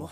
শোনো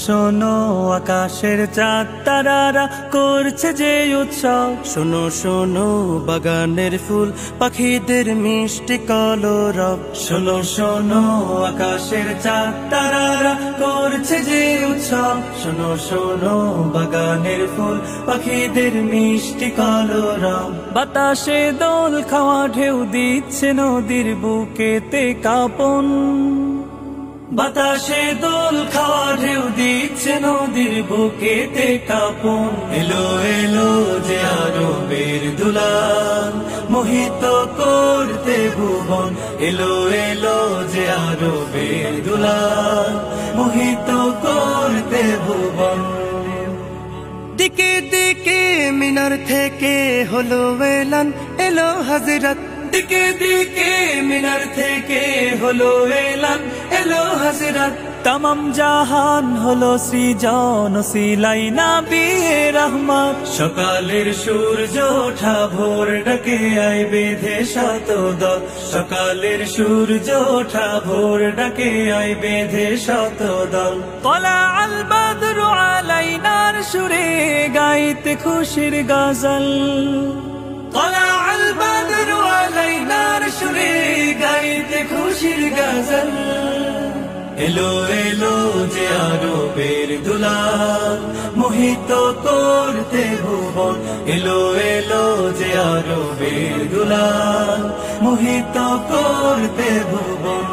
শোনো আকাশের চাঁদ তারারা করছে যে উৎসব, শোনো শোনো বাগানের ফুল পাখিদের মিষ্টি কলরব। শোনো শোনো আকাশের চাঁদ তারারা করছে যে উৎসব, শোনো শোনো বাগানের ফুল পাখিদের মিষ্টি কলরব। বাতাসে দোল খাওয়া ঢেউ দিচ্ছে নদীর বুকেতে কাঁপন, বাতাসে দোল খাওয়া ঢেউ দিচ্ছে নদীর বুকেতে কাঁপন। এলো এলো যে আরবের দুলাল মোহিত করতে ভুবন, এলো এলো যে আরবের দুলাল মোহিত করতে ভুবন। দিকে দিকে মিনার থেকে হলো এলান, এলো হযরত, দিকে দিকে মিনার থেকে হলো এলান, এলো হযরত। তামাম জাহান হলো সৃজন সিলাই নবিয়ে রহমত। সকালের সূর্য ওঠা ভোর ডাকে আয় বেঁধে শত দল, সকালের সূর্য ওঠা ভোর ডাকে আয় বেঁধে শত দল। তলা আল বদরু আলাইনার সুরে গাইতে খুশির গজল, তলা আল বদরু আলাইনার সুরে গাইতে খুশির গজল। এলো এলো যে আরবের দুলাল মোহিত করতে ভুবন, এলো এলো যে আরবের দুলাল মোহিত করতে ভুবন।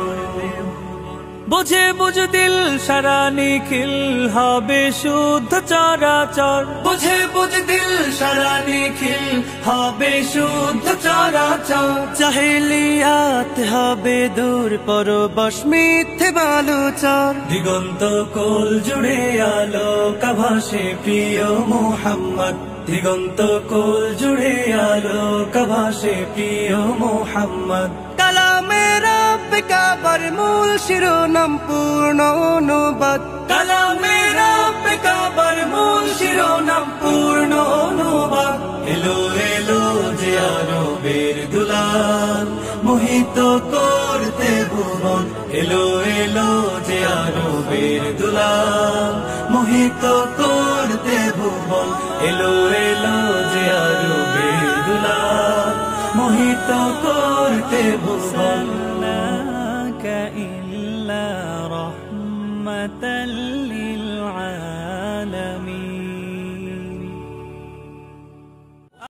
বুঝে বুঝ দিল সারা নিখিল হবে শুদ্ধ চরাচর, বুঝে বুঝ দিল সারা নিখিল হবে শুদ্ধ চরাচর। জাহেলিয়াত হবে দূর পরবশ মিথ্যে বালুচর, দিগন্ত কোল জুড়ে আলোক ভাসে প্রিয় মুহাম্মদ, দিগন্ত কোল জুড়ে আলোক ভাসে প্রিয় মুহাম্মদ। কালামে রব কাবার মূল শিরোনাম পূর্ণ অনুবাদ, কালামে রব কাবার মূল শিরোনাম পূর্ণ অনুবাদ। এলো এলো যে আরবের দুলাল মোহিত করতে ভুবন, এলো এলো যে আরবের দুলাল মোহিত করতে ভুবন, এলো এলো যে আরবের দুলাল মোহিত করতে ভুবন।